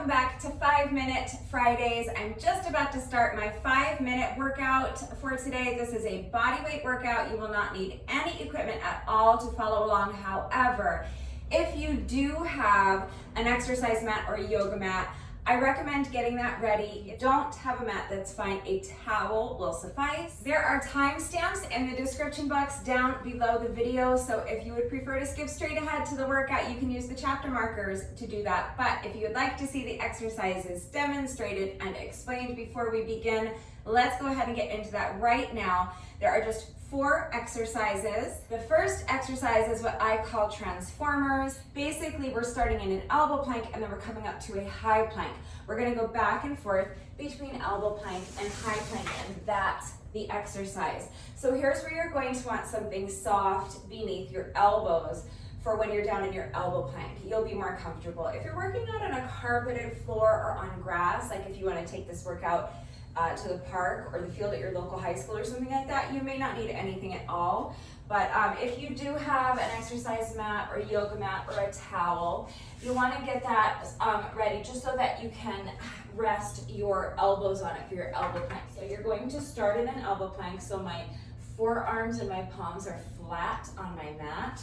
welcome back to 5-Minute Fridays. I'm just about to start my 5-minute workout for today. This is a body weight workout. You will not need any equipment at all to follow along. However, if you do have an exercise mat or a yoga mat, I recommend getting that ready. If you don't have a mat, that's fine. A towel will suffice. There are timestamps in the description box down below the video, so if you would prefer to skip straight ahead to the workout, you can use the chapter markers to do that. But if you would like to see the exercises demonstrated and explained before we begin, let's go ahead and get into that right now. There are just 4 exercises. The first exercise is what I call transformers. Basically, we're starting in an elbow plank and then we're coming up to a high plank. We're gonna go back and forth between elbow plank and high plank, and that's the exercise. So here's where you're going to want something soft beneath your elbows for when you're down in your elbow plank. You'll be more comfortable. If you're working out on a carpeted floor or on grass, like if you wanna take this workout to the park or the field at your local high school or something like that, you may not need anything at all. But if you do have an exercise mat or a yoga mat or a towel, you want to get that ready just so that you can rest your elbows on it for your elbow plank. So you're going to start in an elbow plank. So my forearms and my palms are flat on my mat,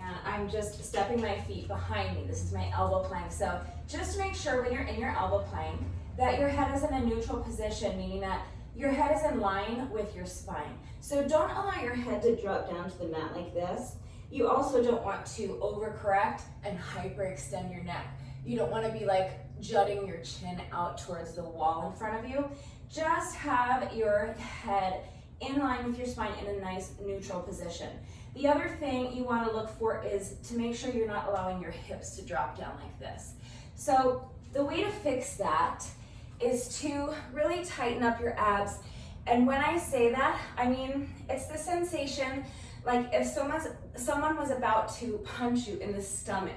and I'm just stepping my feet behind me. This is my elbow plank. So just make sure when you're in your elbow plank that your head is in a neutral position, meaning that your head is in line with your spine. So don't allow your head to drop down to the mat like this. You also don't want to overcorrect and hyperextend your neck. You don't want to be like jutting your chin out towards the wall in front of you. Just have your head in line with your spine in a nice neutral position. The other thing you want to look for is to make sure you're not allowing your hips to drop down like this. So the way to fix that is to really tighten up your abs. And when I say that, I mean, it's the sensation like if someone was about to punch you in the stomach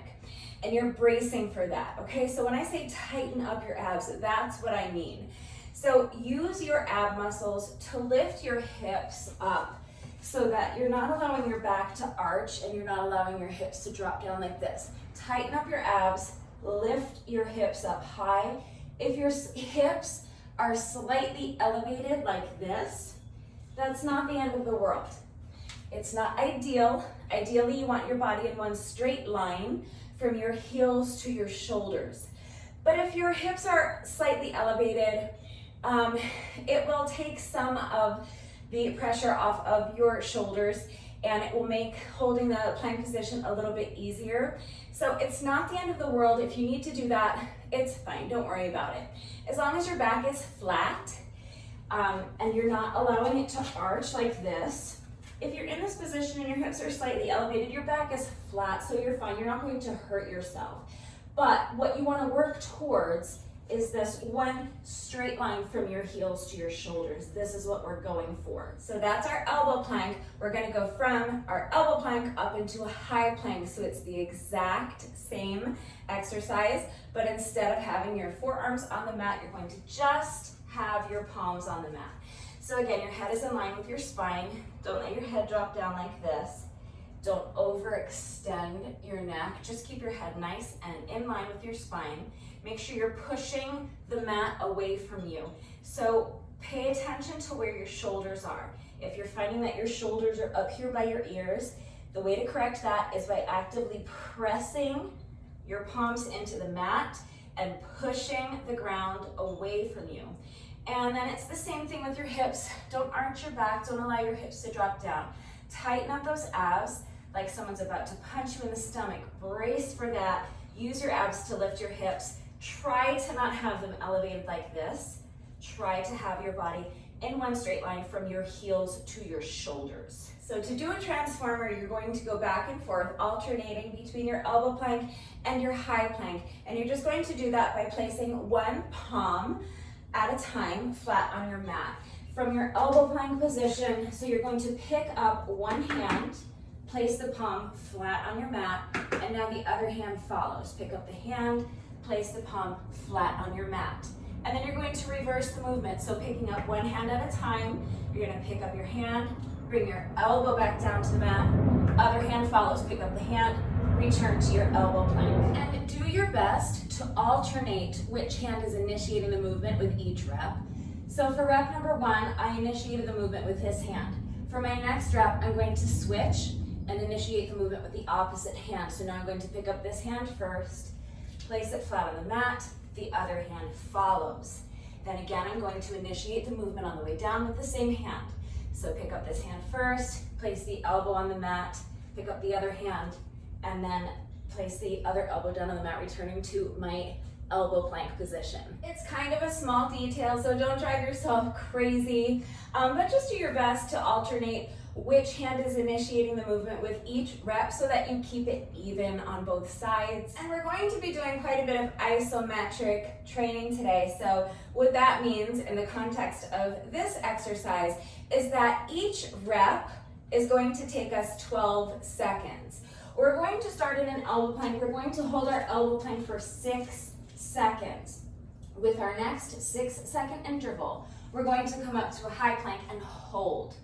and you're bracing for that, okay? So when I say tighten up your abs, that's what I mean. So use your ab muscles to lift your hips up so that you're not allowing your back to arch and you're not allowing your hips to drop down like this. Tighten up your abs, lift your hips up high. If your hips are slightly elevated like this, that's not the end of the world. It's not ideal. Ideally, you want your body in one straight line from your heels to your shoulders. But if your hips are slightly elevated, it will take some of the pressure off of your shoulders, and it will make holding the plank position a little bit easier. So it's not the end of the world. If you need to do that, it's fine, don't worry about it. As long as your back is flat and you're not allowing it to arch like this. If you're in this position and your hips are slightly elevated, your back is flat, so you're fine. You're not going to hurt yourself. But what you want to work towards is this one straight line from your heels to your shoulders. This is what we're going for. So that's our elbow plank. We're going to go from our elbow plank up into a high plank. So it's the exact same exercise, but instead of having your forearms on the mat, you're going to just have your palms on the mat. So again, your head is in line with your spine. Don't let your head drop down like this. Don't overextend your neck. Just keep your head nice and in line with your spine. Make sure you're pushing the mat away from you. So pay attention to where your shoulders are. If you're finding that your shoulders are up here by your ears, the way to correct that is by actively pressing your palms into the mat and pushing the ground away from you. And then it's the same thing with your hips. Don't arch your back, don't allow your hips to drop down. Tighten up those abs like someone's about to punch you in the stomach. Brace for that. Use your abs to lift your hips. Try to not have them elevated like this. Try to have your body in one straight line from your heels to your shoulders. So to do a transformer, you're going to go back and forth, alternating between your elbow plank and your high plank. And you're just going to do that by placing one palm at a time flat on your mat. From your elbow plank position, so you're going to pick up one hand, place the palm flat on your mat, and now the other hand follows. Pick up the hand, place the palm flat on your mat. And then you're going to reverse the movement. So picking up one hand at a time, you're gonna pick up your hand, bring your elbow back down to the mat, other hand follows, pick up the hand, return to your elbow plank. And do your best to alternate which hand is initiating the movement with each rep. So for rep number 1, I initiated the movement with this hand. For my next rep, I'm going to switch and initiate the movement with the opposite hand. So now I'm going to pick up this hand first, place it flat on the mat, the other hand follows. Then again, I'm going to initiate the movement on the way down with the same hand. So pick up this hand first, place the elbow on the mat, pick up the other hand, and then place the other elbow down on the mat, returning to my elbow plank position. It's kind of a small detail, so don't drive yourself crazy, but just do your best to alternate which hand is initiating the movement with each rep so that you keep it even on both sides. And we're going to be doing quite a bit of isometric training today. So what that means in the context of this exercise is that each rep is going to take us 12 seconds. We're going to start in an elbow plank. We're going to hold our elbow plank for 6 seconds. With our next 6-second interval, we're going to come up to a high plank and hold.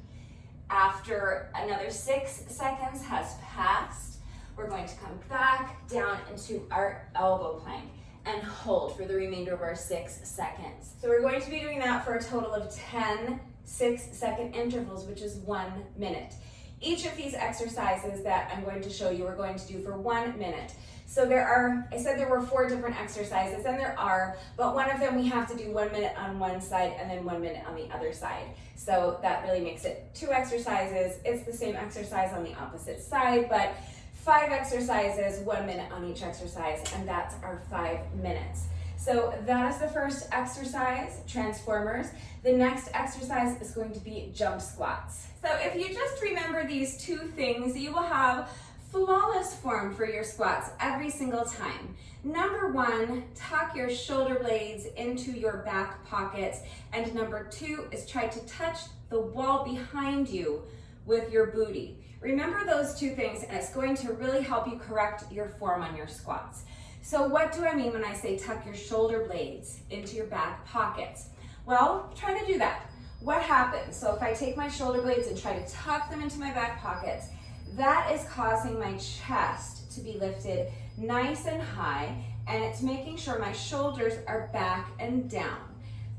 After another 6 seconds has passed, we're going to come back down into our elbow plank and hold for the remainder of our 6 seconds. So we're going to be doing that for a total of 10 6-second intervals, which is 1 minute. Each of these exercises that I'm going to show you, we're going to do for 1 minute. So I said there were 4 different exercises, and there are, but one of them we have to do 1 minute on one side and then 1 minute on the other side. So that really makes it 2 exercises. It's the same exercise on the opposite side, but 5 exercises, 1 minute on each exercise, and that's our 5 minutes. So that is the first exercise, transformers. The next exercise is going to be jump squats. So if you just remember these 2 things, you will have flawless form for your squats every single time. Number 1, tuck your shoulder blades into your back pockets. And number 2 is try to touch the wall behind you with your booty. Remember those 2 things, and it's going to really help you correct your form on your squats. So what do I mean when I say tuck your shoulder blades into your back pockets? Well, try to do that. What happens? So if I take my shoulder blades and try to tuck them into my back pockets, that is causing my chest to be lifted nice and high, and it's making sure my shoulders are back and down.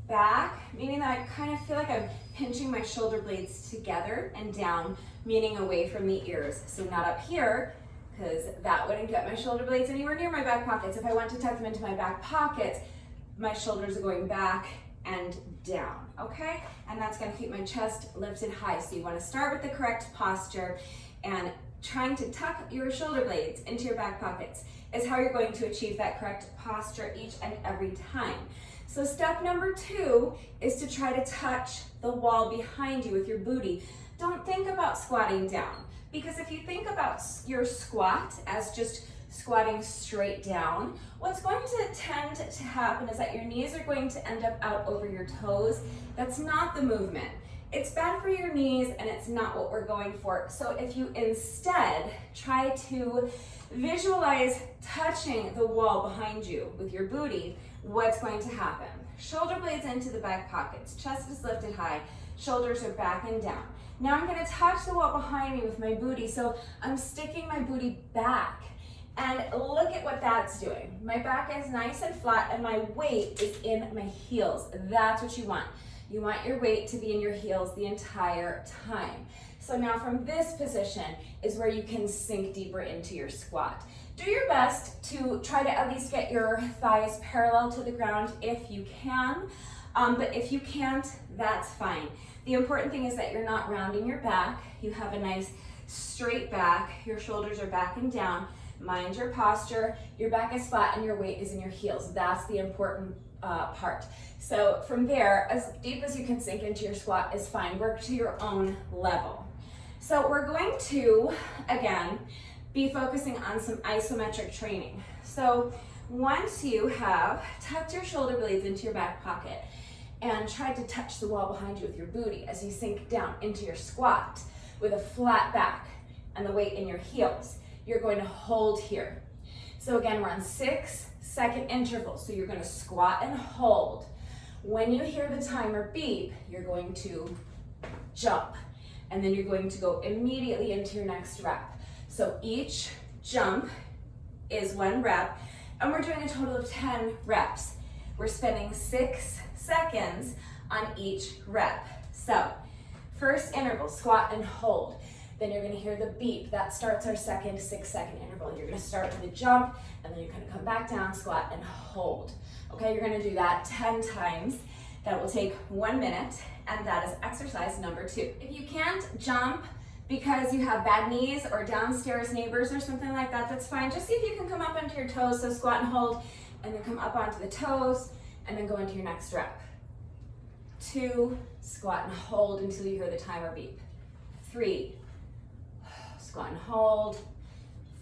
Back, meaning that I kind of feel like I'm pinching my shoulder blades together, and down, meaning away from the ears. So not up here, because that wouldn't get my shoulder blades anywhere near my back pockets. If I want to tuck them into my back pockets, my shoulders are going back and down, okay? And that's gonna keep my chest lifted high. So you wanna start with the correct posture, and trying to tuck your shoulder blades into your back pockets is how you're going to achieve that correct posture each and every time. So step number 2 is to try to touch the wall behind you with your booty. Don't think about squatting down, because if you think about your squat as just squatting straight down, what's going to tend to happen is that your knees are going to end up out over your toes. That's not the movement. It's bad for your knees, and it's not what we're going for. So if you instead try to visualize touching the wall behind you with your booty, what's going to happen? Shoulder blades into the back pockets, chest is lifted high, shoulders are back and down. Now I'm gonna touch the wall behind me with my booty, so I'm sticking my booty back. And look at what that's doing. My back is nice and flat, and my weight is in my heels. That's what you want. You want your weight to be in your heels the entire time. So now from this position is where you can sink deeper into your squat. Do your best to try to at least get your thighs parallel to the ground if you can, but if you can't, that's fine. The important thing is that you're not rounding your back. You have a nice straight back, your shoulders are back and down. Mind your posture, your back is flat and your weight is in your heels. That's the important part. So from there, as deep as you can sink into your squat is fine. Work to your own level. So we're going to, again, be focusing on some isometric training. So once you have tucked your shoulder blades into your back pocket and tried to touch the wall behind you with your booty as you sink down into your squat with a flat back and the weight in your heels, you're going to hold here. So again, we're on 6-second intervals. So you're going to squat and hold. When you hear the timer beep, you're going to jump, and then you're going to go immediately into your next rep. So each jump is 1 rep, and we're doing a total of 10 reps. We're spending 6 seconds on each rep. So, first interval, squat and hold. Then you're gonna hear the beep. That starts our second 6-second interval. You're gonna start with a jump, and then you're gonna come back down, squat, and hold. Okay, you're gonna do that 10 times. That will take 1 minute, and that is exercise number 2. If you can't jump because you have bad knees or downstairs neighbors or something like that, that's fine. Just see if you can come up onto your toes, so squat and hold, and then come up onto the toes, and then go into your next rep. 2, squat and hold until you hear the timer beep. 3, squat and hold.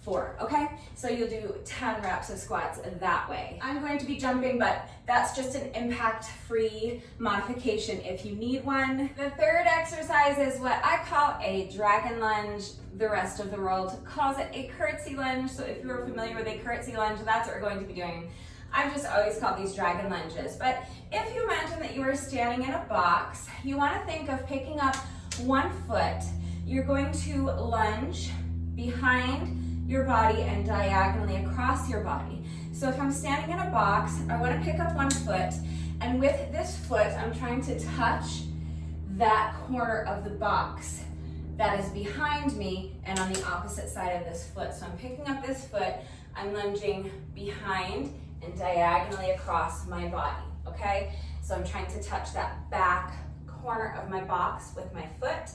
4, okay? So you'll do 10 reps of squats that way. I'm going to be jumping, but that's just an impact-free modification if you need one. The third exercise is what I call a dragon lunge. The rest of the world calls it a curtsy lunge. So if you're familiar with a curtsy lunge, that's what we're going to be doing. I've just always called these dragon lunges. But if you imagine that you are standing in a box, you want to think of picking up 1 foot. You're going to lunge behind your body and diagonally across your body. So if I'm standing in a box, I want to pick up 1 foot, and with this foot, I'm trying to touch that corner of the box that is behind me and on the opposite side of this foot. So I'm picking up this foot, I'm lunging behind and diagonally across my body, okay? So I'm trying to touch that back corner of my box with my foot,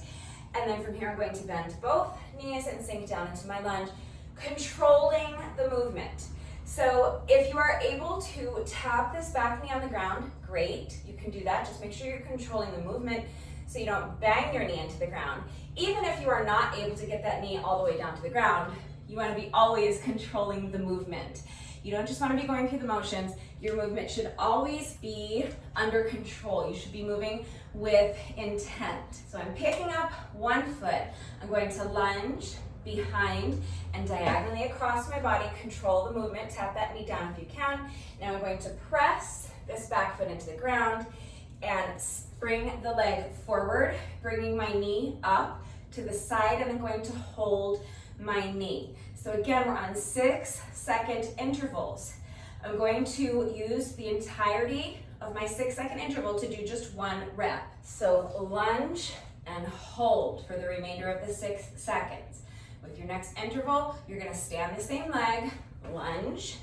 and then from here I'm going to bend both knees and sink down into my lunge, controlling the movement. So if you are able to tap this back knee on the ground, great, you can do that. Just make sure you're controlling the movement so you don't bang your knee into the ground. Even if you are not able to get that knee all the way down to the ground, you want to be always controlling the movement. You don't just want to be going through the motions. Your movement should always be under control. You should be moving with intent. So I'm picking up 1 foot. I'm going to lunge behind and diagonally across my body, control the movement, tap that knee down if you can. Now I'm going to press this back foot into the ground and bring the leg forward, bringing my knee up to the side, and I'm going to hold my knee. So again, we're on 6-second intervals. I'm going to use the entirety of my 6-second interval to do just 1 rep. So lunge and hold for the remainder of the 6 seconds. With your next interval, you're gonna stay on the same leg, lunge,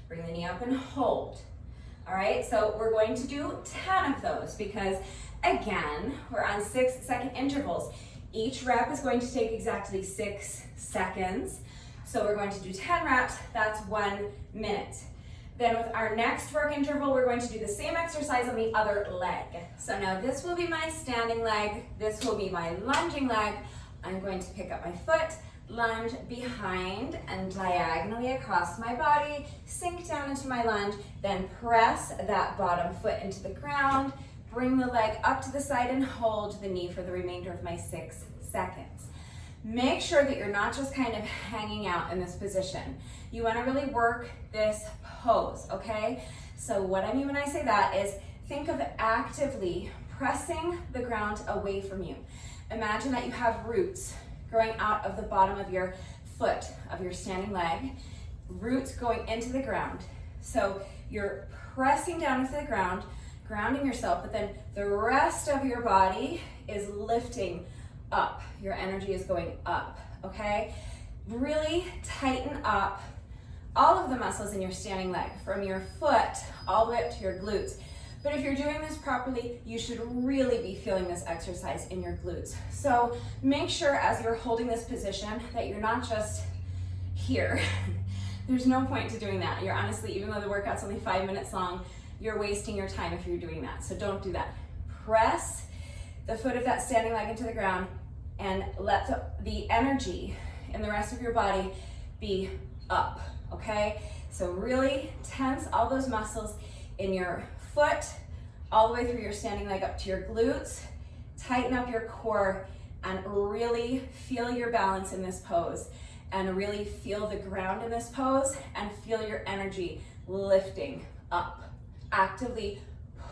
bring the knee up and hold. All right, so we're going to do 10 of those because again, we're on 6-second intervals. Each rep is going to take exactly 6 seconds. So we're going to do 10 reps, that's 1 minute. Then with our next work interval, we're going to do the same exercise on the other leg. So now this will be my standing leg, this will be my lunging leg. I'm going to pick up my foot, lunge behind and diagonally across my body, sink down into my lunge, then press that bottom foot into the ground, bring the leg up to the side and hold the knee for the remainder of my 6 seconds. Make sure that you're not just kind of hanging out in this position. You want to really work this pose, okay? So what I mean when I say that is think of actively pressing the ground away from you. Imagine that you have roots growing out of the bottom of your foot, of your standing leg, roots going into the ground. So you're pressing down into the ground, grounding yourself, but then the rest of your body is lifting up. Your energy is going up, okay? Really tighten up all of the muscles in your standing leg, from your foot all the way up to your glutes. But if you're doing this properly, you should really be feeling this exercise in your glutes. So make sure as you're holding this position that you're not just here. There's no point to doing that. You're honestly, even though the workout's only 5 minutes long, you're wasting your time if you're doing that. So don't do that. Press the foot of that standing leg into the ground and let the energy in the rest of your body be up, okay? So really tense all those muscles in your foot, all the way through your standing leg up to your glutes. Tighten up your core and really feel your balance in this pose, and really feel the ground in this pose, and feel your energy lifting up. Actively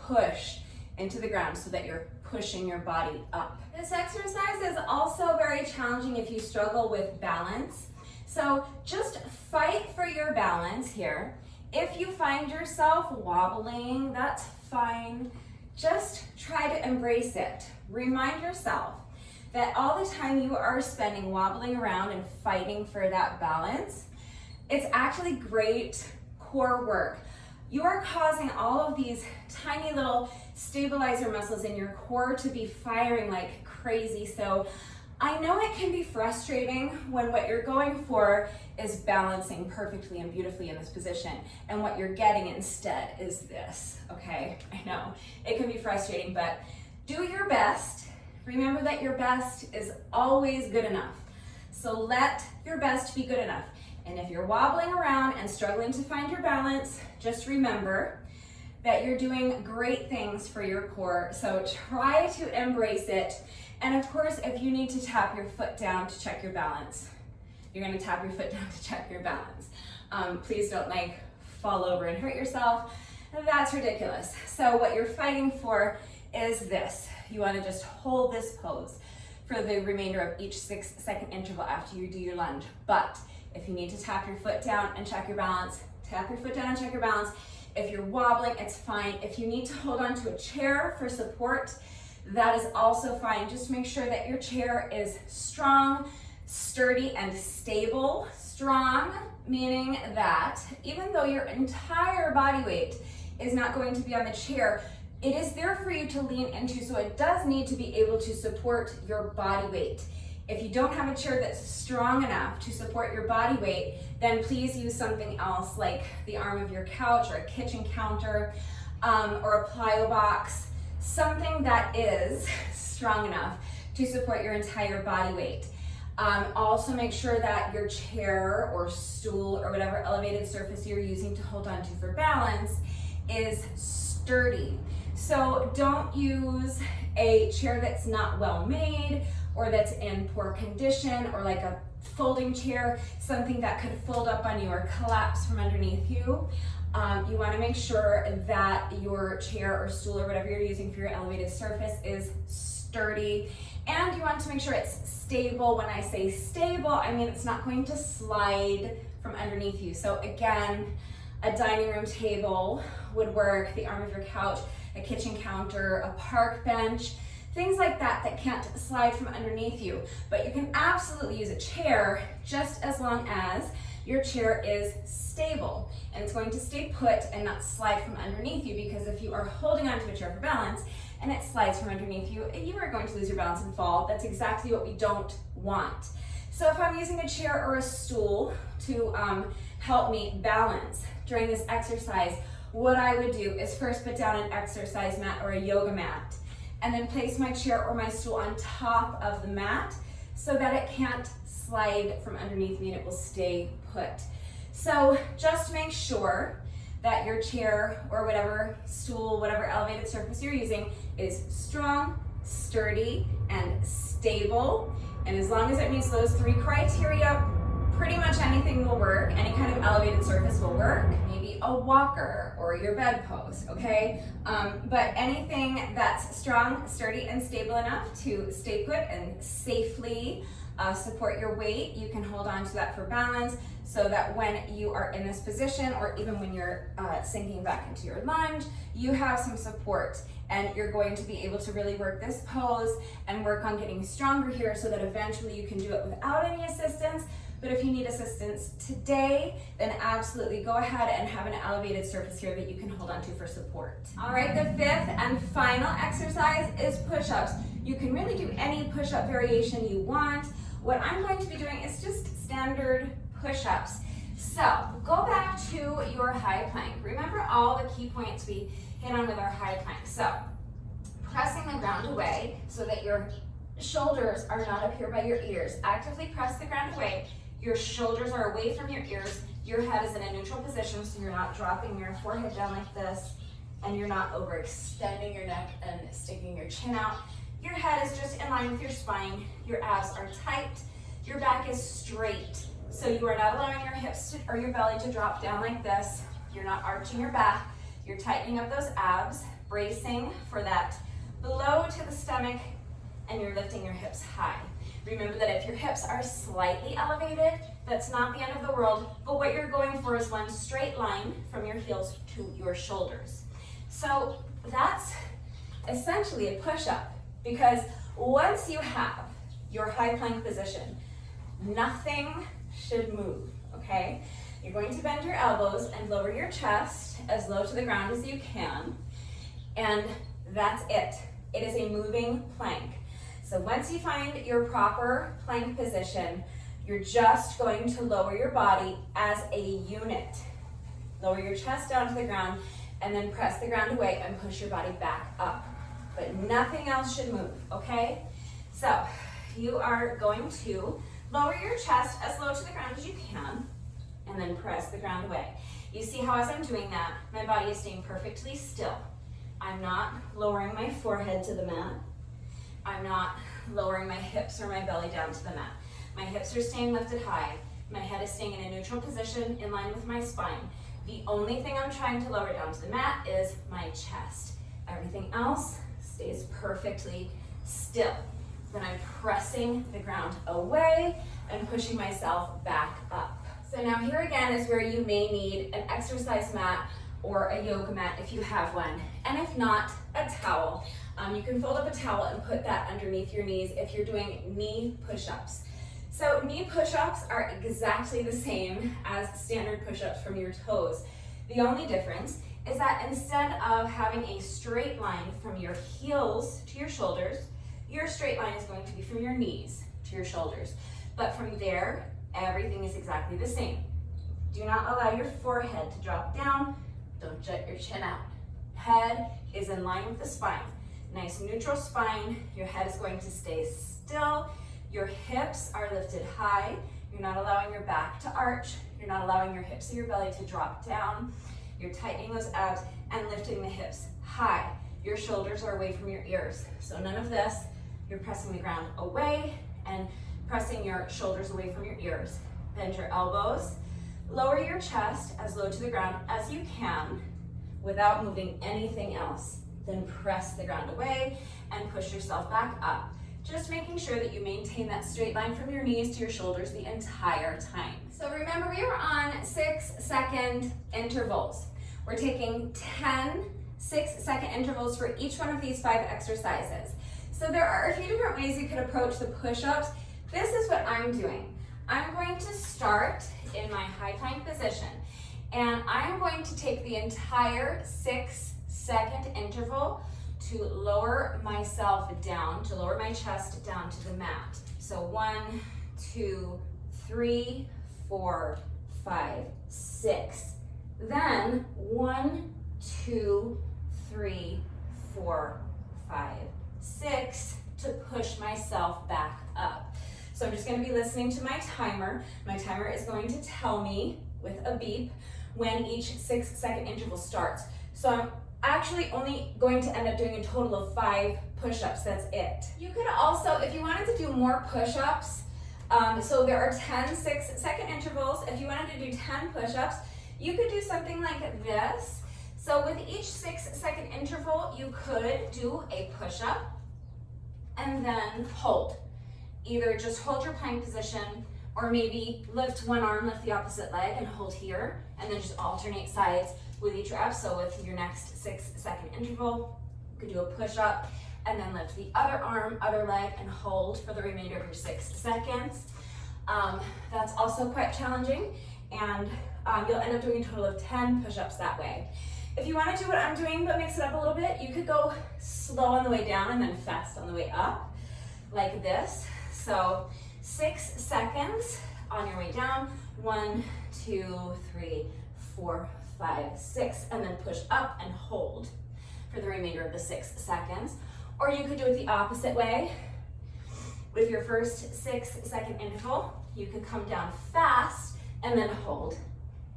push into the ground so that you're pushing your body up. This exercise is also very challenging if you struggle with balance, So just fight for your balance here. If you find yourself wobbling, that's fine. Just try to embrace it. Remind yourself that all the time you are spending wobbling around and fighting for that balance, it's actually great core work. You are causing all of these tiny little stabilizer muscles in your core to be firing like crazy. So I know it can be frustrating when what you're going for is balancing perfectly and beautifully in this position, and what you're getting instead is this, okay? I know, it can be frustrating, but do your best. Remember that your best is always good enough. So let your best be good enough. And if you're wobbling around and struggling to find your balance, just remember that you're doing great things for your core. So try to embrace it. And of course, if you need to tap your foot down to check your balance, you're gonna tap your foot down to check your balance. Please don't like fall over and hurt yourself. That's ridiculous. So what you're fighting for is this. You wanna just hold this pose for the remainder of each 6-second interval after you do your lunge. But if you need to tap your foot down and check your balance, tap your foot down and check your balance. If you're wobbling, it's fine. If you need to hold on to a chair for support, that is also fine. Just make sure that your chair is strong, sturdy, and stable. Strong, meaning that even though your entire body weight is not going to be on the chair, it is there for you to lean into, so it does need to be able to support your body weight. If you don't have a chair that's strong enough to support your body weight, then please use something else like the arm of your couch or a kitchen counter or a plyo box, something that is strong enough to support your entire body weight. Also make sure that your chair or stool or whatever elevated surface you're using to hold on to for balance is sturdy. So don't use a chair that's not well made or that's in poor condition, or like a folding chair, something that could fold up on you or collapse from underneath you. You wanna make sure that your chair or stool or whatever you're using for your elevated surface is sturdy. And you want to make sure it's stable. When I say stable, I mean it's not going to slide from underneath you. So again, a dining room table would work, the arm of your couch, a kitchen counter, a park bench, things like that that can't slide from underneath you. But you can absolutely use a chair just as long as your chair is stable and it's going to stay put and not slide from underneath you, because if you are holding onto a chair for balance and it slides from underneath you, you are going to lose your balance and fall. That's exactly what we don't want. So if I'm using a chair or a stool to help me balance during this exercise, what I would do is first put down an exercise mat or a yoga mat, and then place my chair or my stool on top of the mat so that it can't slide from underneath me and it will stay put. So just make sure that your chair or whatever stool, whatever elevated surface you're using is strong, sturdy, and stable. And as long as it meets those 3 criteria, pretty much anything will work. Any kind of elevated surface will work. Maybe a walker or your bed pose, okay? But anything that's strong, sturdy, and stable enough to stay put and safely support your weight, you can hold on to that for balance, so that when you are in this position, or even when you're sinking back into your lunge, you have some support, and you're going to be able to really work this pose and work on getting stronger here so that eventually you can do it without any assistance. But if you need assistance today, then absolutely go ahead and have an elevated surface here that you can hold on to for support. All right, the 5th and final exercise is push-ups. You can really do any push-up variation you want. What I'm going to be doing is just standard push-ups. So go back to your high plank. Remember all the key points we hit on with our high plank. So pressing the ground away so that your shoulders are not up here by your ears. Actively press the ground away. Your shoulders are away from your ears. Your head is in a neutral position, so you're not dropping your forehead down like this, and you're not overextending your neck and sticking your chin out. Your head is just in line with your spine. Your abs are tight. Your back is straight. So you are not allowing your hips or your belly to drop down like this. You're not arching your back. You're tightening up those abs, bracing for that blow to the stomach, and you're lifting your hips high. Remember that if your hips are slightly elevated, That's not the end of the world, but what you're going for is one straight line from your heels to your shoulders. So that's essentially a push-up, because once you have your high plank position, nothing should move, okay? You're going to bend your elbows and lower your chest as low to the ground as you can, and that's it. It is a moving plank. So once you find your proper plank position, you're just going to lower your body as a unit. Lower your chest down to the ground and then press the ground away and push your body back up. But nothing else should move, okay? So you are going to lower your chest as low to the ground as you can and then press the ground away. You see how as I'm doing that, my body is staying perfectly still. I'm not lowering my forehead to the mat. I'm not lowering my hips or my belly down to the mat. My hips are staying lifted high. My head is staying in a neutral position in line with my spine. The only thing I'm trying to lower down to the mat is my chest. Everything else stays perfectly still. Then I'm pressing the ground away and pushing myself back up. So now here again is where you may need an exercise mat or a yoga mat if you have one. And if not, a towel. You can fold up a towel and put that underneath your knees if you're doing knee push-ups. So knee push-ups are exactly the same as standard push-ups from your toes. The only difference is that instead of having a straight line from your heels to your shoulders, your straight line is going to be from your knees to your shoulders. But from there, everything is exactly the same. Do not allow your forehead to drop down. Don't jut your chin out. Head is in line with the spine. Nice neutral spine. Your head is going to stay still. Your hips are lifted high. You're not allowing your back to arch. You're not allowing your hips or your belly to drop down. You're tightening those abs and lifting the hips high. Your shoulders are away from your ears. So none of this. You're pressing the ground away and pressing your shoulders away from your ears. Bend your elbows. Lower your chest as low to the ground as you can without moving anything else. Then press the ground away and push yourself back up. Just making sure that you maintain that straight line from your knees to your shoulders the entire time. So remember, we are on 6-second intervals. We're taking 10 6-second intervals for each one of these 5 exercises. So there are a few different ways you could approach the push-ups. This is what I'm doing. I'm going to start in my high plank position, and I'm going to take the entire 6-second interval to lower myself down, to lower my chest down to the mat. So 1, 2, 3, 4, 5, 6. Then 1, 2, 3, 4, 5, 6 to push myself back up. So I'm just going to be listening to my timer. My timer is going to tell me with a beep when each 6-second interval starts. So I'm actually only going to end up doing a total of 5 push-ups. That's it. You could also, if you wanted to do more push-ups, so there are 10 6-second intervals. If you wanted to do 10 push-ups, you could do something like this. So with each 6-second interval, you could do a push-up and then hold. Either just hold your plank position, or maybe lift one arm, lift the opposite leg and hold here, and then just alternate sides with each rep. So with your next 6-second interval, you could do a push-up and then lift the other arm, other leg, and hold for the remainder of your 6 seconds. That's also quite challenging, and you'll end up doing a total of 10 push-ups that way. If you want to do what I'm doing but mix it up a little bit, you could go slow on the way down and then fast on the way up, like this. So 6 seconds on your way down, 1, 2, 3, 4, 5, 6, and then push up and hold for the remainder of the 6 seconds. Or you could do it the opposite way. With your first 6-second interval, you could come down fast and then hold.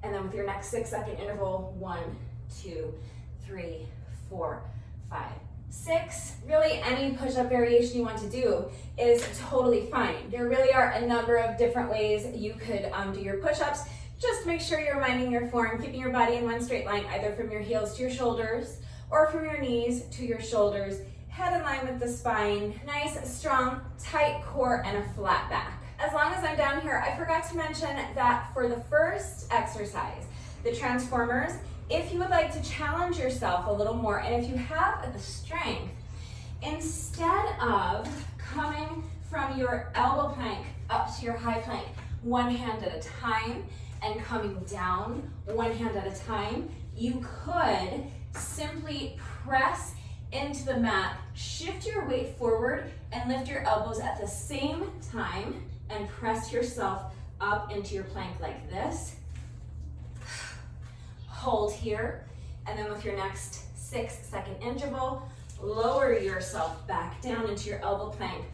And then with your next 6-second interval, 1, 2, 3, 4, 5, 6. Really, any push-up variation you want to do is totally fine. There really are a number of different ways you could do your push-ups. Just make sure you're minding your form, keeping your body in one straight line, either from your heels to your shoulders or from your knees to your shoulders. Head in line with the spine. Nice, strong, tight core and a flat back. as long as I'm down here, I forgot to mention that for the first exercise, the transformers, if you would like to challenge yourself a little more, and if you have the strength, instead of coming from your elbow plank up to your high plank, one hand at a time, and coming down one hand at a time, you could simply press into the mat, shift your weight forward, and lift your elbows at the same time, and press yourself up into your plank like this. Hold here, and then with your next 6-second interval, lower yourself back down into your elbow plank,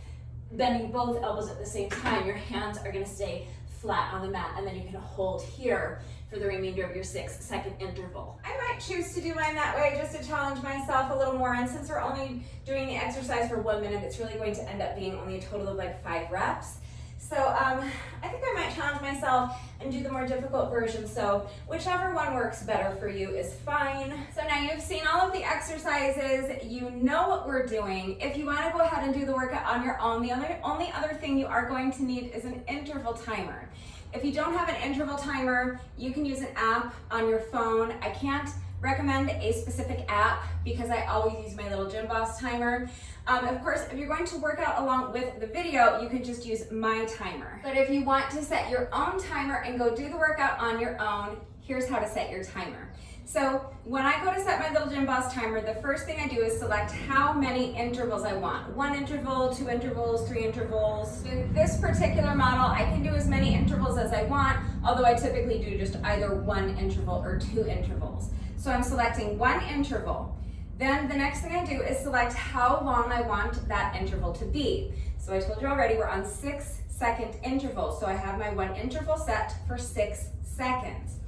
bending both elbows at the same time. Your hands are gonna stay flat on the mat, and then you can hold here for the remainder of your 6-second interval. I might choose to do mine that way just to challenge myself a little more, and since we're only doing the exercise for 1 minute, it's really going to end up being only a total of like 5 reps. So I think I might challenge myself and do the more difficult version, so whichever one works better for you is fine. So now you've seen all of the exercises, you know what we're doing. If you want to go ahead and do the workout on your own, the only other thing you are going to need is an interval timer. If you don't have an interval timer, you can use an app on your phone. I can't recommend a specific app because I always use my little Gym Boss timer. Of course, if you're going to work out along with the video, you can just use my timer. But if you want to set your own timer and go do the workout on your own, here's how to set your timer. So when I go to set my little Gym Boss timer, the first thing I do is select how many intervals I want. 1 interval, 2 intervals, 3 intervals. With this particular model, I can do as many intervals as I want, although I typically do just either 1 interval or 2 intervals. So I'm selecting 1 interval. Then the next thing I do is select how long I want that interval to be. So I told you already we're on 6-second intervals. So I have my 1 interval set for 6 seconds.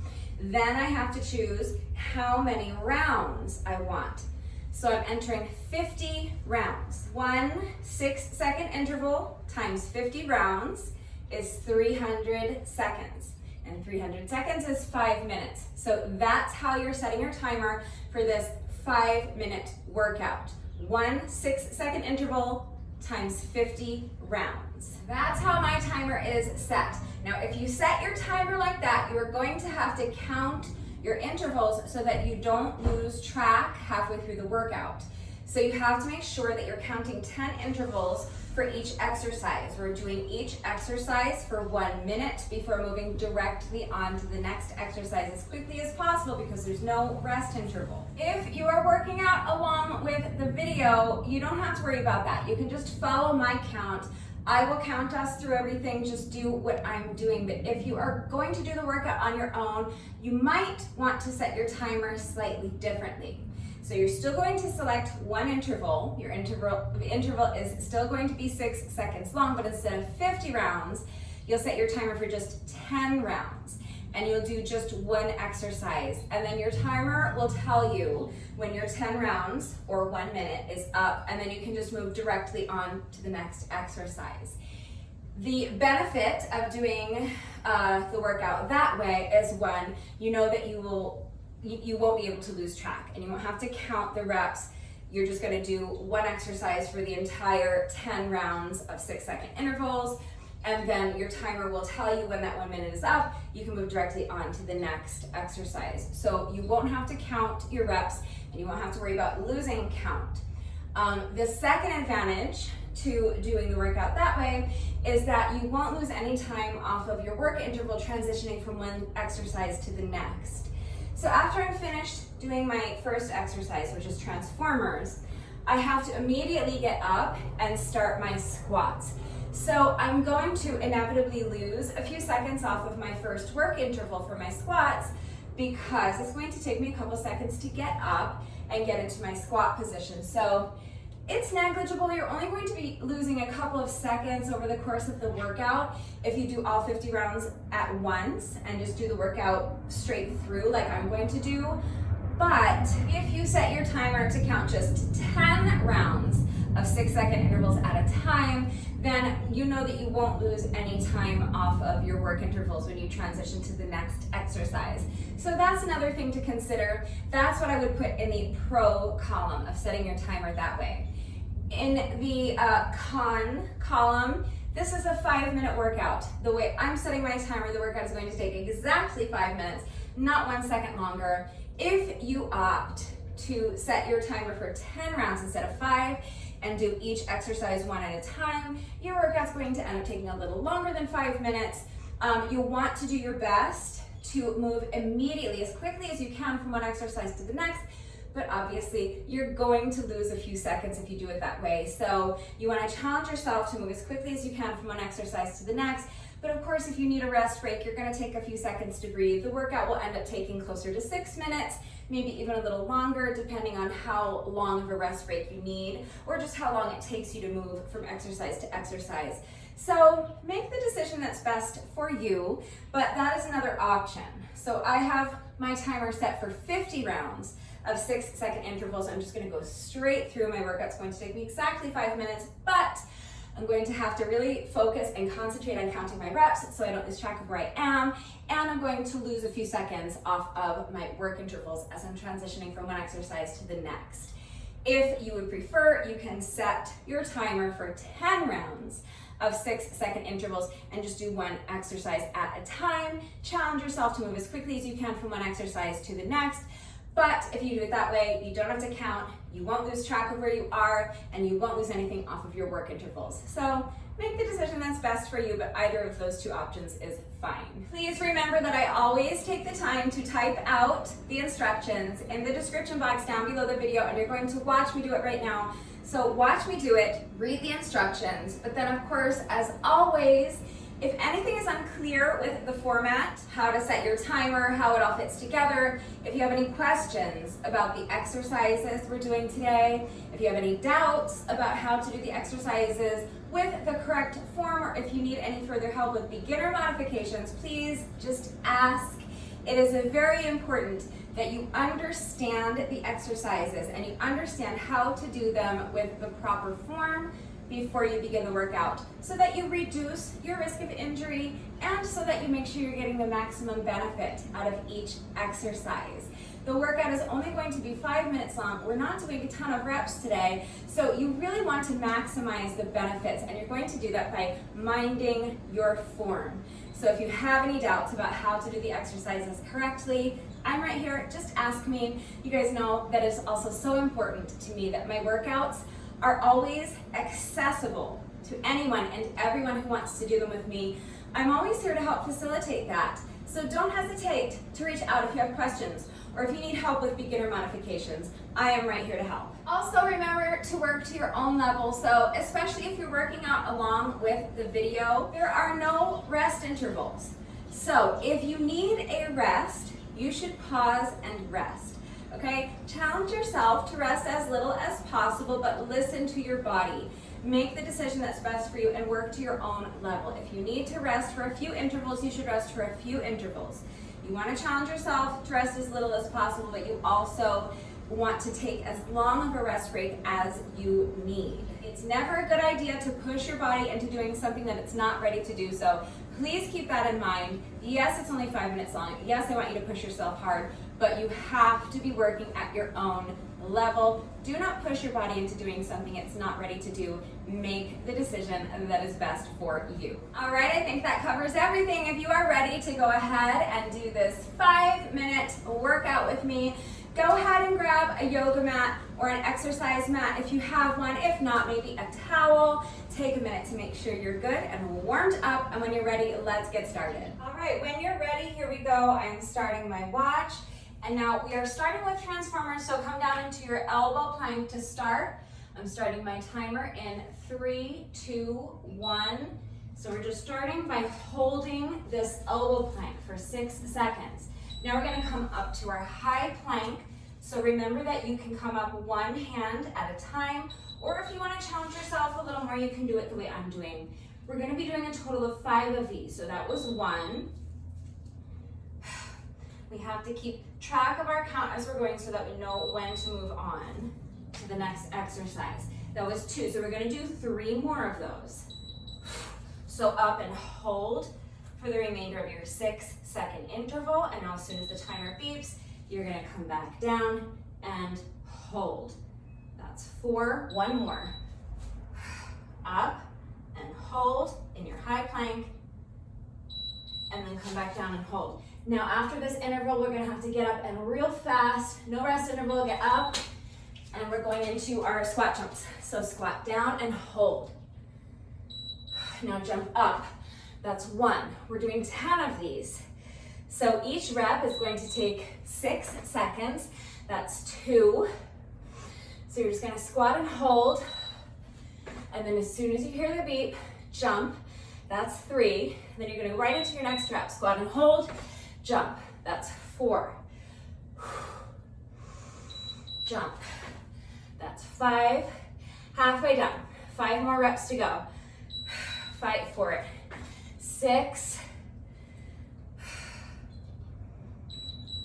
Then I have to choose how many rounds I want. So I'm entering 50 rounds. 1 6-second interval times 50 rounds is 300 seconds. And 300 seconds is 5 minutes. So that's how you're setting your timer for this 5-minute workout. 1 6-second interval times 50 rounds. That's how my timer is set. Now, if you set your timer like that, you are going to have to count your intervals so that you don't lose track halfway through the workout. So you have to make sure that you're counting 10 intervals for each exercise. We're doing each exercise for 1 minute before moving directly on to the next exercise as quickly as possible because there's no rest interval. If you are working out along with the video, you don't have to worry about that. You can just follow my count. I will count us through everything, just do what I'm doing. But if you are going to do the workout on your own, you might want to set your timer slightly differently. So you're still going to select 1 interval. Your interval is still going to be 6 seconds long, but instead of 50 rounds, you'll set your timer for just 10 rounds. And you'll do just 1 exercise. And then your timer will tell you when your 10 rounds or 1 minute is up, and then you can just move directly on to the next exercise. The benefit of doing the workout that way is when you know that you won't be able to lose track and you won't have to count the reps. You're just gonna do 1 exercise for the entire 10 rounds of 6-second intervals, and then your timer will tell you when that 1 minute is up. You can move directly on to the next exercise. So you won't have to count your reps and you won't have to worry about losing count. The second advantage to doing the workout that way is that you won't lose any time off of your work interval transitioning from one exercise to the next. So after I'm finished doing my first exercise, which is transformers, I have to immediately get up and start my squats. So I'm going to inevitably lose a few seconds off of my first work interval for my squats because it's going to take me a couple seconds to get up and get into my squat position. So it's negligible. You're only going to be losing a couple of seconds over the course of the workout if you do all 50 rounds at once and just do the workout straight through like I'm going to do. But if you set your timer to count just 10 rounds of 6-second intervals at a time, then you know that you won't lose any time off of your work intervals when you transition to the next exercise. So that's another thing to consider. That's what I would put in the pro column of setting your timer that way. In the con column, This is a 5-minute workout. The way I'm setting my timer, the workout is going to take exactly 5 minutes, not 1 second longer. If you opt to set your timer for 10 rounds instead of 5 and do each exercise one at a time, your workout's going to end up taking a little longer than 5 minutes. You'll want to do your best to move immediately, as quickly as you can from one exercise to the next, but obviously you're going to lose a few seconds if you do it that way. So you want to challenge yourself to move as quickly as you can from one exercise to the next. But of course, if you need a rest break, you're going to take a few seconds to breathe. The workout will end up taking closer to 6 minutes, maybe even a little longer, depending on how long of a rest break you need, or just how long it takes you to move from exercise to exercise. So make the decision that's best for you, but that is another option. So I have my timer set for 50 rounds of 6-second intervals. I'm just gonna go straight through. My workout's going to take me exactly 5 minutes, but I'm going to have to really focus and concentrate on counting my reps so I don't lose track of where I am, and I'm going to lose a few seconds off of my work intervals as I'm transitioning from one exercise to the next. If you would prefer, you can set your timer for 10 rounds of 6-second intervals and just do one exercise at a time. Challenge yourself to move as quickly as you can from one exercise to the next. But if you do it that way, you don't have to count, you won't lose track of where you are, and you won't lose anything off of your work intervals. So make the decision that's best for you, but either of those two options is fine. Please remember that I always take the time to type out the instructions in the description box down below the video, and you're going to watch me do it right now. So watch me do it, read the instructions, but then of course, as always, if anything is unclear with the format, how to set your timer, how it all fits together, if you have any questions about the exercises we're doing today, if you have any doubts about how to do the exercises with the correct form, or if you need any further help with beginner modifications, please just ask. It is very important that you understand the exercises and you understand how to do them with the proper form before you begin the workout, so that you reduce your risk of injury and so that you make sure you're getting the maximum benefit out of each exercise. The workout is only going to be 5 minutes long. We're not doing a ton of reps today, so you really want to maximize the benefits, and you're going to do that by minding your form. So if you have any doubts about how to do the exercises correctly, I'm right here, just ask me. You guys know that it's also so important to me that my workouts are always accessible to anyone and everyone who wants to do them with me. I'm always here to help facilitate that. So don't hesitate to reach out if you have questions or if you need help with beginner modifications. I am right here to help. Also remember to work to your own level. So especially if you're working out along with the video, there are no rest intervals. So if you need a rest, you should pause and rest. Okay, challenge yourself to rest as little as possible, but listen to your body. Make the decision that's best for you and work to your own level. If you need to rest for a few intervals, you should rest for a few intervals. You want to challenge yourself to rest as little as possible, but you also want to take as long of a rest break as you need. It's never a good idea to push your body into doing something that it's not ready to do, so please keep that in mind. Yes, it's only 5 minutes long. Yes, I want you to push yourself hard, but you have to be working at your own level. Do not push your body into doing something it's not ready to do. Make the decision that is best for you. All right, I think that covers everything. If you are ready to go ahead and do this 5-minute workout with me, go ahead and grab a yoga mat or an exercise mat if you have one. If not, maybe a towel. Take a minute to make sure you're good and warmed up, and when you're ready, let's get started. All right, when you're ready, here we go. I'm starting my watch. And now we are starting with transformers, so come down into your elbow plank to start. I'm starting my timer in 3, 2, 1. So we're just starting by holding this elbow plank for 6 seconds. Now we're gonna come up to our high plank. So remember that you can come up one hand at a time, or if you wanna challenge yourself a little more, you can do it the way I'm doing. We're gonna be doing a total of 5 of these. So that was 1. We have to keep track of our count as we're going so that we know when to move on to the next exercise. That was 2, so we're gonna do 3 more of those. So up and hold for the remainder of your 6-second interval, and now as soon as the timer beeps, you're gonna come back down and hold. That's 4, 1 more. Up and hold in your high plank, and then come back down and hold. Now after this interval, we're gonna have to get up and real fast, no rest interval, get up, and we're going into our squat jumps. So squat down and hold. Now jump up, that's 1. We're doing 10 of these. So each rep is going to take 6 seconds, that's 2. So you're just gonna squat and hold, and then as soon as you hear the beep, jump, that's 3. And then you're gonna go right into your next rep, squat and hold, jump, that's 4. Jump, that's 5. Halfway done, 5 more reps to go. Fight for it. 6,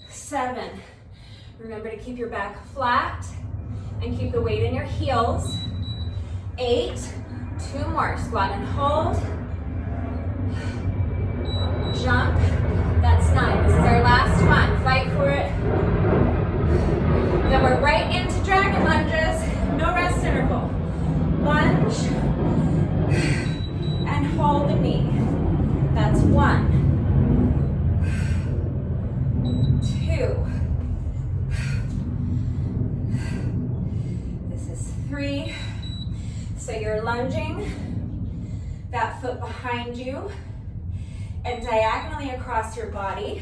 7. Remember to keep your back flat and keep the weight in your heels. 8, 2 more, squat and hold. Jump, that's 9. This is our last one, fight for it. Then we're right into dragon lunges, no rest interval. Lunge, and hold the knee. That's 1, 2. This is 3. So you're lunging that foot behind you and diagonally across your body.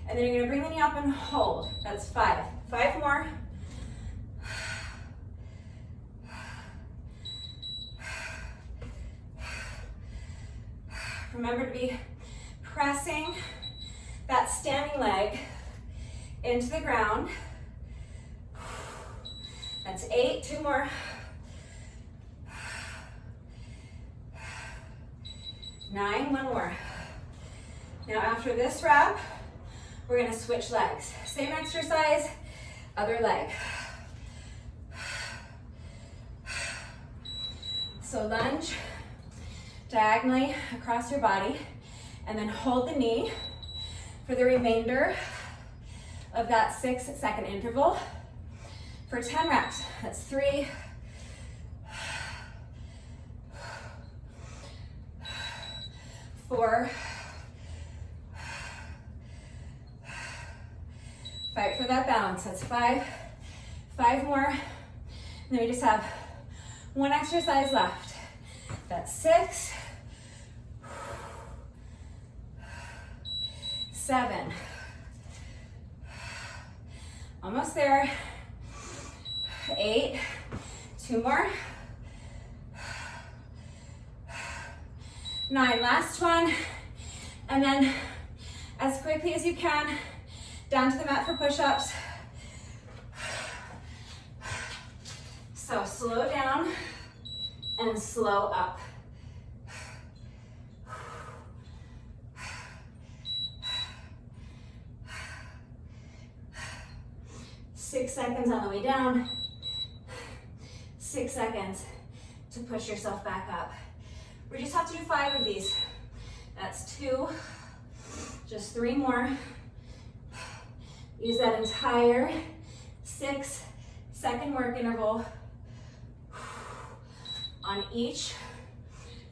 And then you're gonna bring the knee up and hold. That's 5. 5 more. Remember to be pressing that standing leg into the ground. That's 8, 2 more. 9, 1 more. Now after this rep, we're gonna switch legs. Same exercise, other leg. So lunge diagonally across your body, and then hold the knee for the remainder of that 6-second interval for 10 reps. That's 3, 4, fight for that balance. That's 5, 5 more, and then we just have 1 exercise left. That's 6, 7, almost there, 8, 2 more, 9, last one, and then as quickly as you can, down to the mat for push-ups. So slow down and slow up. 6 seconds on the way down, 6 seconds to push yourself back up. We just have to do 5 of these. That's 2, just 3 more. Use that entire 6-second work interval on each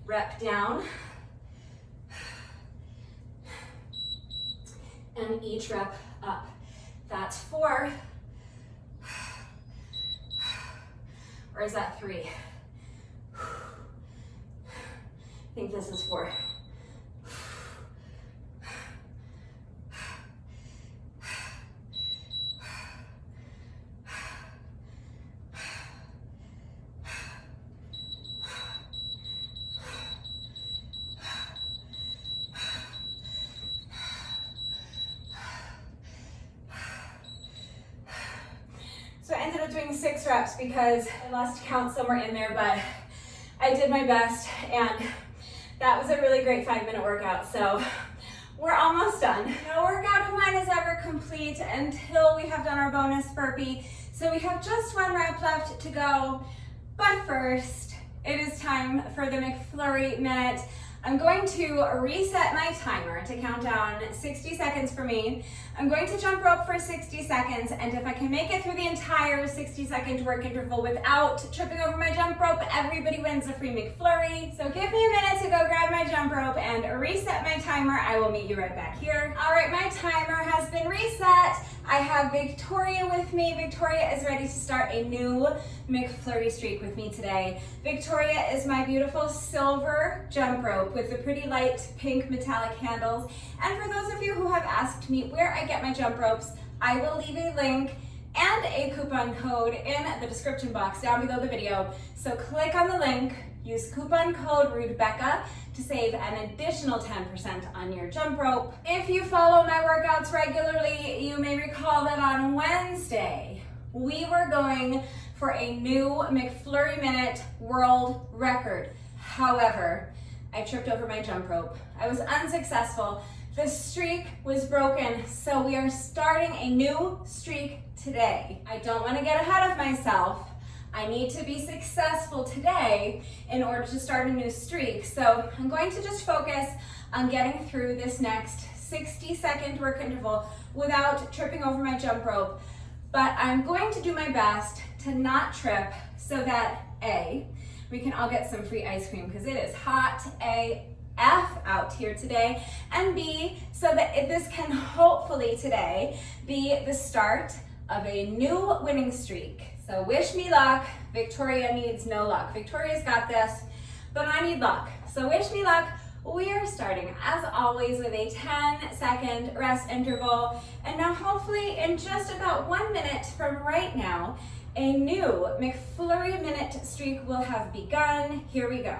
rep down and each rep up. That's 4. Or is that 3? I think this is 4. So I ended up doing 6 reps because I lost count somewhere in there, but I did my best, and that was a really great 5-minute workout. So we're almost done. No workout of mine is ever complete until we have done our bonus burpee. So we have just 1 rep left to go. But first, it is time for the McFlurry minute. I'm going to reset my timer to count down 60 seconds for me. I'm going to jump rope for 60 seconds, and if I can make it through the entire 60-second work interval without tripping over my jump rope, everybody wins a free McFlurry. So give me a minute to go grab my jump rope and reset my timer. I will meet you right back here. All right, my timer has been reset. I have Victoria with me. Victoria is ready to start a new McFlurry streak with me today. Victoria is my beautiful silver jump rope with the pretty light pink metallic handles. And for those of you who have asked me where I get my jump ropes, I will leave a link and a coupon code in the description box down below the video. So click on the link, use coupon code RUDEBECCA to save an additional 10% on your jump rope. If you follow my workouts regularly, you may recall that on Wednesday, we were going for a new McFlurry minute world record. However, I tripped over my jump rope. I was unsuccessful. The streak was broken, so we are starting a new streak today. I don't want to get ahead of myself. I need to be successful today in order to start a new streak. So I'm going to just focus on getting through this next 60-second work interval without tripping over my jump rope. But I'm going to do my best to not trip so that A, we can all get some free ice cream because it is hot AF out here today, and B, so that this can hopefully today be the start of a new winning streak. So wish me luck. Victoria needs no luck. Victoria's got this, but I need luck. So wish me luck. We are starting, as always, with a 10-second rest interval. And now hopefully in just about 1 minute from right now, a new McFlurry minute streak will have begun. Here we go.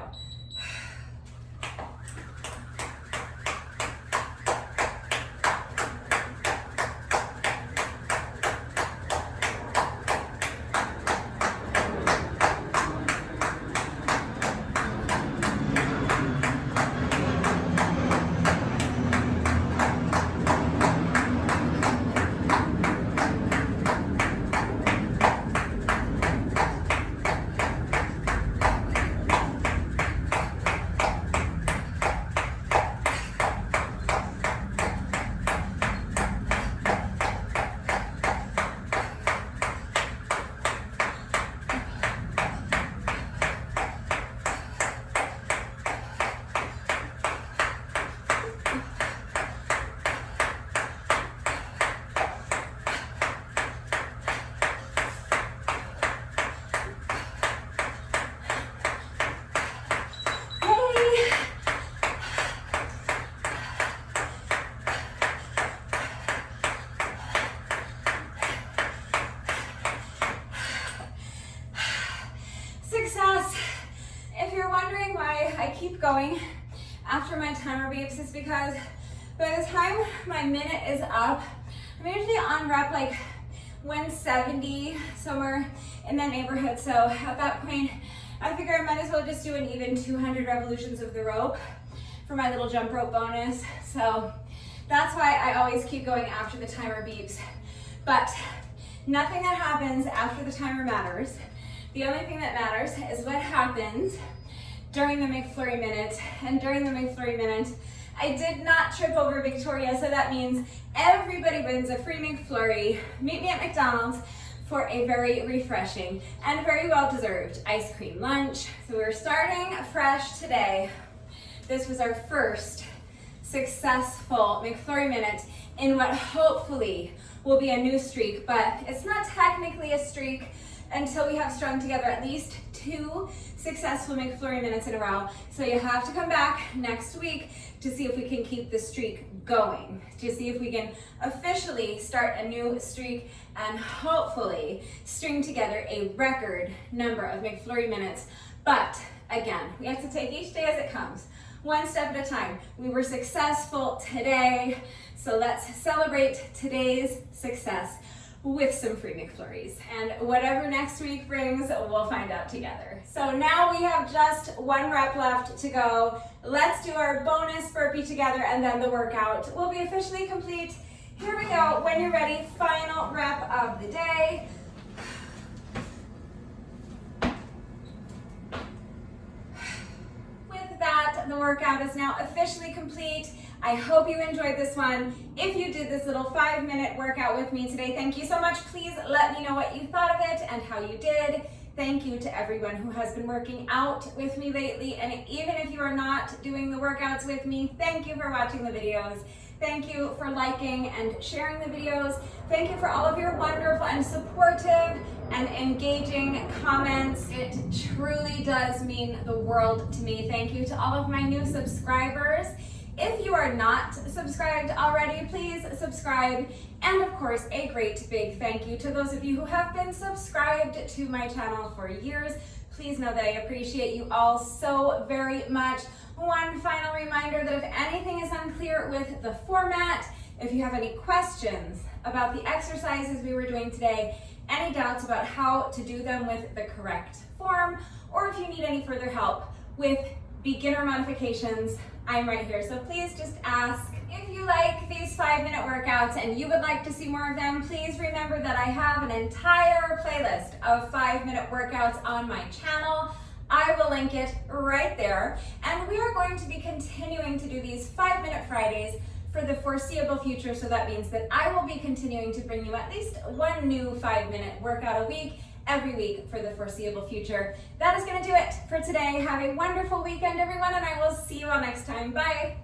Success! If you're wondering why I keep going after my timer beeps, it's because by the time my minute is up, I'm usually on rep like 170, somewhere in that neighborhood. So at that point, I figure I might as well just do an even 200 revolutions of the rope for my little jump rope bonus. So that's why I always keep going after the timer beeps. But nothing that happens after the timer matters. The only thing that matters is what happens during the McFlurry minute. And during the McFlurry minute, I did not trip over Victoria, so that means everybody wins a free McFlurry. Meet me at McDonald's for a very refreshing and very well-deserved ice cream lunch. So we're starting fresh today. This was our first successful McFlurry minute in what hopefully will be a new streak, but it's not technically a streak until we have strung together at least 2 successful McFlurry minutes in a row. So you have to come back next week to see if we can keep the streak going, to see if we can officially start a new streak and hopefully string together a record number of McFlurry minutes. But again, we have to take each day as it comes, one step at a time. We were successful today, so let's celebrate today's success with some free McFlurries. And whatever next week brings, we'll find out together. So now we have just 1 rep left to go. Let's do our bonus burpee together, and then the workout will be officially complete. Here we go. When you're ready, final rep of the day. With that, the workout is now officially complete. I hope you enjoyed this one. If you did this little 5-minute workout with me today, thank you so much. Please let me know what you thought of it and how you did. Thank you to everyone who has been working out with me lately. And even if you are not doing the workouts with me, thank you for watching the videos. Thank you for liking and sharing the videos. Thank you for all of your wonderful and supportive and engaging comments. It truly does mean the world to me. Thank you to all of my new subscribers. If you are not subscribed already, please subscribe. And of course, a great big thank you to those of you who have been subscribed to my channel for years. Please know that I appreciate you all so very much. One final reminder that if anything is unclear with the format, if you have any questions about the exercises we were doing today, any doubts about how to do them with the correct form, or if you need any further help with beginner modifications, I'm right here. So please just ask. If you like these 5-minute workouts and you would like to see more of them, please remember that I have an entire playlist of 5-minute workouts on my channel. I will link it right there. And we are going to be continuing to do these 5-minute Fridays for the foreseeable future. So that means that I will be continuing to bring you at least one new 5-minute workout a week, every week for the foreseeable future. That is going to do it for today. Have a wonderful weekend, everyone, and I will see you all next time. Bye.